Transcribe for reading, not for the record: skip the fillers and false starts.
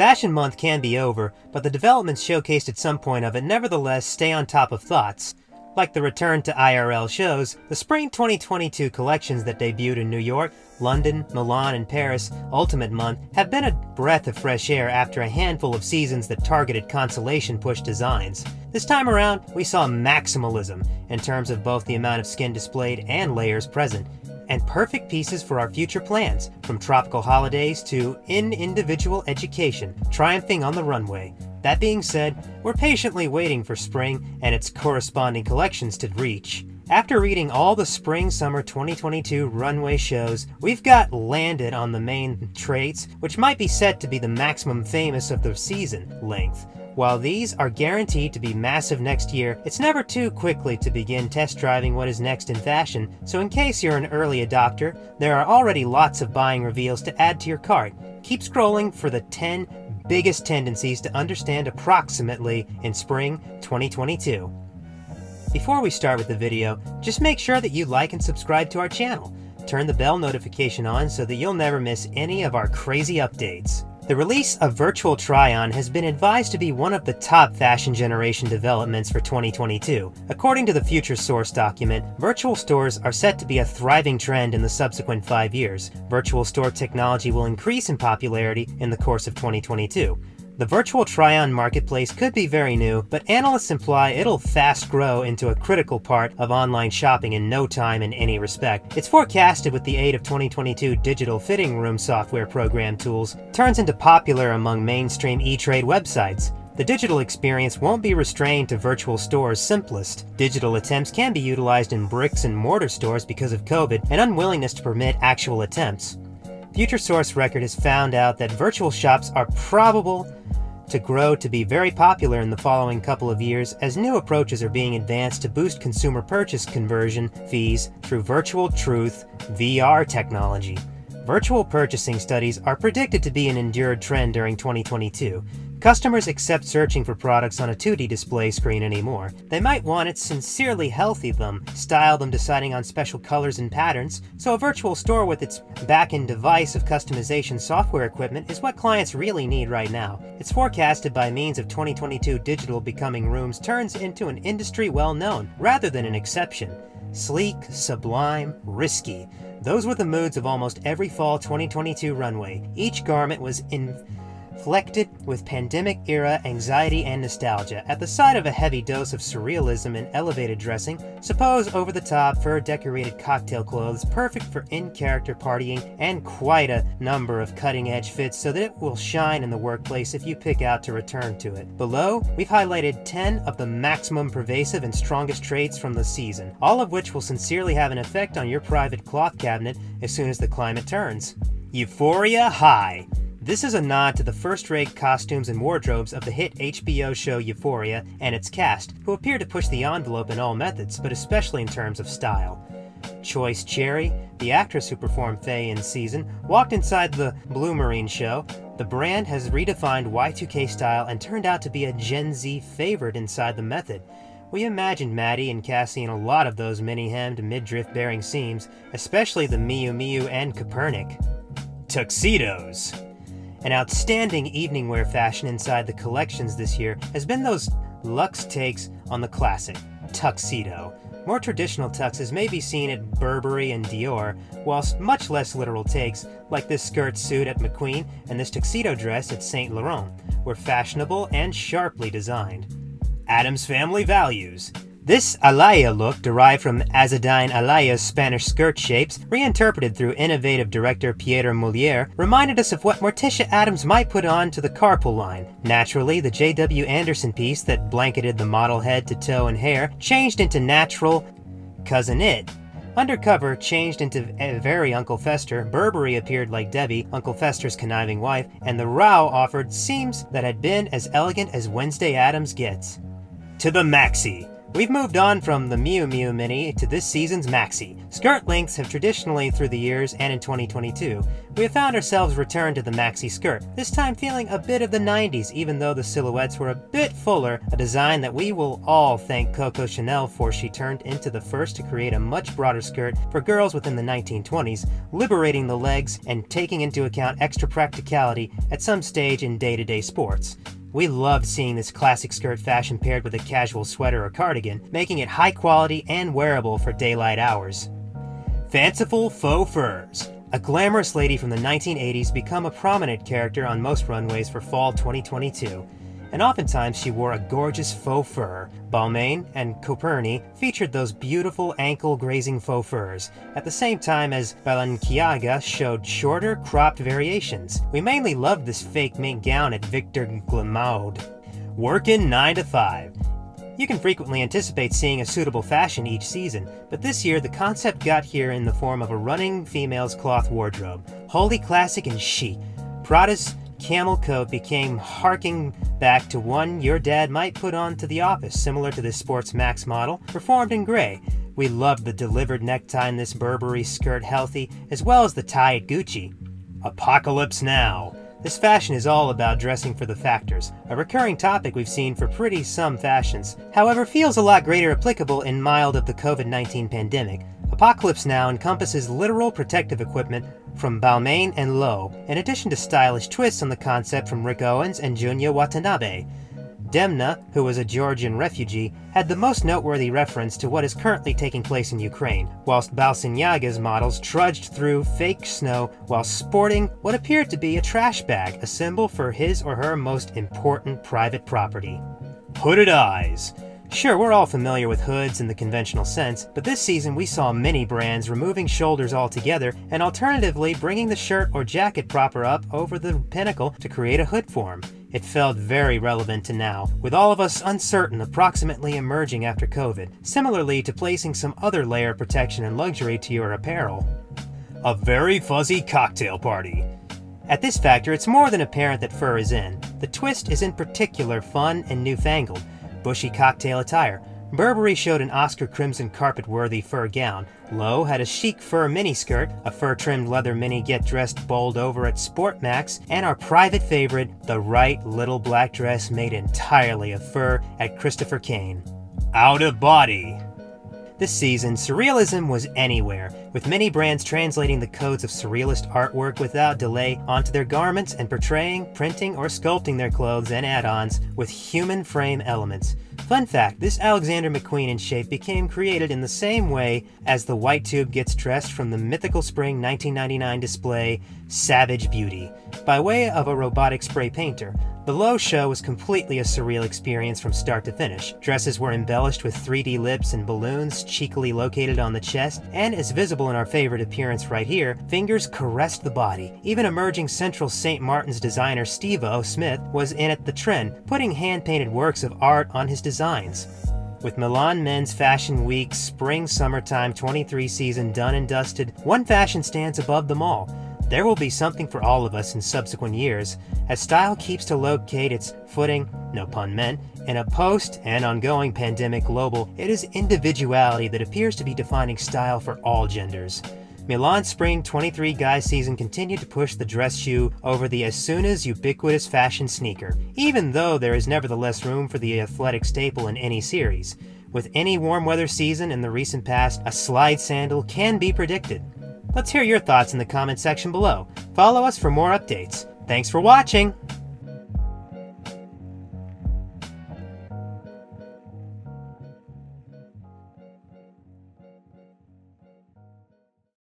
Fashion Month can be over, but the developments showcased at some point of it nevertheless stay on top of thoughts. Like the return to IRL shows, the Spring 2022 collections that debuted in New York, London, Milan, and Paris Ultimate Month have been a breath of fresh air after a handful of seasons that targeted consolation-push designs. This time around, we saw maximalism in terms of both the amount of skin displayed and layers present, and perfect pieces for our future plans, from tropical holidays to individual education, triumphing on the runway. That being said, we're patiently waiting for spring and its corresponding collections to reach. After reading all the Spring-Summer 2022 runway shows, we've got landed on the main traits, which might be set to be the maximum famous of the season length. While these are guaranteed to be massive next year, it's never too quickly to begin test driving what is next in fashion, so in case you're an early adopter, there are already lots of buying reveals to add to your cart. Keep scrolling for the 10 biggest tendencies to understand approximately in spring 2022. Before we start with the video, just make sure that you like and subscribe to our channel. Turn the bell notification on so that you'll never miss any of our crazy updates. The release of Virtual Try-On has been advised to be one of the top fashion generation developments for 2022. According to the Future Source document, virtual stores are set to be a thriving trend in the subsequent 5 years. Virtual store technology will increase in popularity in the course of 2022. The virtual try-on marketplace could be very new, but analysts imply it'll fast grow into a critical part of online shopping in no time in any respect. It's forecasted with the aid of 2022 digital fitting room software program tools, turns into popular among mainstream e-trade websites. The digital experience won't be restrained to virtual stores' simplest. Digital attempts can be utilized in bricks and mortar stores because of COVID and unwillingness to permit actual attempts. Future Source Record has found out that virtual shops are probable to grow to be very popular in the following couple of years as new approaches are being advanced to boost consumer purchase conversion fees through virtual truth VR technology. Virtual purchasing studies are predicted to be an endured trend during 2022. Customers accept searching for products on a 2D display screen anymore. They might want it sincerely healthy style them deciding on special colors and patterns, so a virtual store with its back-end device of customization software equipment is what clients really need right now. It's forecasted by means of 2022 digital becoming rooms turns into an industry well known, rather than an exception. Sleek, sublime, risky. Those were the moods of almost every fall 2022 runway. Each garment was inflected with pandemic-era anxiety and nostalgia. At the side of a heavy dose of surrealism and elevated dressing, suppose over-the-top, fur-decorated cocktail clothes, perfect for in-character partying, and quite a number of cutting-edge fits so that it will shine in the workplace if you pick out to return to it. Below, we've highlighted 10 of the maximum pervasive and strongest traits from the season, all of which will sincerely have an effect on your private cloth cabinet as soon as the climate turns. Euphoria High. This is a nod to the first-rate costumes and wardrobes of the hit HBO show Euphoria and its cast, who appear to push the envelope in all methods, but especially in terms of style. Choice Cherry, the actress who performed Faye in season, walked inside the Blue Marine show. The brand has redefined Y2K style and turned out to be a Gen Z favorite inside the method. We imagined Maddie and Cassie in a lot of those mini-hemmed, midriff-bearing seams, especially the Miu Miu and Copernic. Tuxedos. An outstanding evening wear fashion inside the collections this year has been those luxe takes on the classic tuxedo. More traditional tuxes may be seen at Burberry and Dior, whilst much less literal takes, like this skirt suit at McQueen and this tuxedo dress at Saint Laurent, were fashionable and sharply designed. Addams Family Values. This Alaya look, derived from Azzedine Alaya's Spanish skirt shapes, reinterpreted through innovative director Pieter Mulier, reminded us of what Morticia Addams might put on to the carpool line. Naturally, the J.W. Anderson piece that blanketed the model head to toe and hair changed into natural Cousin It. Undercover changed into very Uncle Fester, Burberry appeared like Debbie, Uncle Fester's conniving wife, and the Rao offered seams that had been as elegant as Wednesday Addams gets. To the maxi. We've moved on from the Miu Miu Mini to this season's Maxi. Skirt lengths have traditionally through the years, and in 2022, we have found ourselves returned to the Maxi skirt, this time feeling a bit of the 90s even though the silhouettes were a bit fuller, a design that we will all thank Coco Chanel for. She turned into the first to create a much broader skirt for girls within the 1920s, liberating the legs and taking into account extra practicality at some stage in day-to-day sports. We loved seeing this classic skirt fashion paired with a casual sweater or cardigan, making it high quality and wearable for daylight hours. Fanciful faux furs. A glamorous lady from the 1980s become a prominent character on most runways for fall 2022. And oftentimes she wore a gorgeous faux fur. Balmain and Coperni featured those beautiful ankle-grazing faux furs, at the same time as Balenciaga showed shorter, cropped variations. We mainly loved this fake mink gown at Victor Glemaud. Workin' 9 to 5. You can frequently anticipate seeing a suitable fashion each season, but this year the concept got here in the form of a running female's cloth wardrobe. Wholly classic and chic, Prada's camel coat became harking back to one your dad might put on to the office, similar to this Sports Max model, performed in gray. We loved the delivered necktie in this Burberry skirt healthy, as well as the tie at Gucci. Apocalypse Now. This fashion is all about dressing for the factors, a recurring topic we've seen for pretty some fashions, however feels a lot greater applicable in mild of the COVID-19 pandemic. Apocalypse Now encompasses literal protective equipment from Balmain and Loewe, in addition to stylish twists on the concept from Rick Owens and Junya Watanabe. Demna, who was a Georgian refugee, had the most noteworthy reference to what is currently taking place in Ukraine, whilst Balenciaga's models trudged through fake snow while sporting what appeared to be a trash bag, a symbol for his or her most important private property. Hooded eyes. Sure, we're all familiar with hoods in the conventional sense, but this season we saw many brands removing shoulders altogether and alternatively bringing the shirt or jacket proper up over the pinnacle to create a hood form. It felt very relevant to now, with all of us uncertain approximately emerging after COVID, similarly to placing some other layer of protection and luxury to your apparel. A very fuzzy cocktail party. At this factor, it's more than apparent that fur is in. The twist is in particular fun and newfangled. Bushy cocktail attire. Burberry showed an Oscar Crimson carpet-worthy fur gown. Loewe had a chic fur miniskirt, a fur-trimmed leather mini get-dressed bowled over at Sport Max, and our private favorite, the right little black dress made entirely of fur at Christopher Kane. Out of body. This season, surrealism was anywhere, with many brands translating the codes of surrealist artwork without delay onto their garments and portraying, printing, or sculpting their clothes and add-ons with human frame elements. Fun fact, this Alexander McQueen in shape became created in the same way as the white tube gets dressed from the mythical spring 1999 display Savage Beauty, by way of a robotic spray painter. The Loewe show was completely a surreal experience from start to finish. Dresses were embellished with 3D lips and balloons cheekily located on the chest, and as visible in our favorite appearance right here, fingers caressed the body. Even emerging Central St. Martin's designer Steve-O Smith was in at the trend, putting hand-painted works of art on his designs. With Milan Men's Fashion Week Spring-Summertime 23 season done and dusted, one fashion stands above them all. There will be something for all of us in subsequent years, as style keeps to locate its footing, no pun meant, in a post and ongoing pandemic global. It is individuality that appears to be defining style for all genders. Milan Spring 23 guys season continued to push the dress shoe over the as soon as ubiquitous fashion sneaker, even though there is nevertheless room for the athletic staple in any series. With any warm weather season in the recent past, a slide sandal can be predicted. Let's hear your thoughts in the comment section below. Follow us for more updates. Thanks for watching!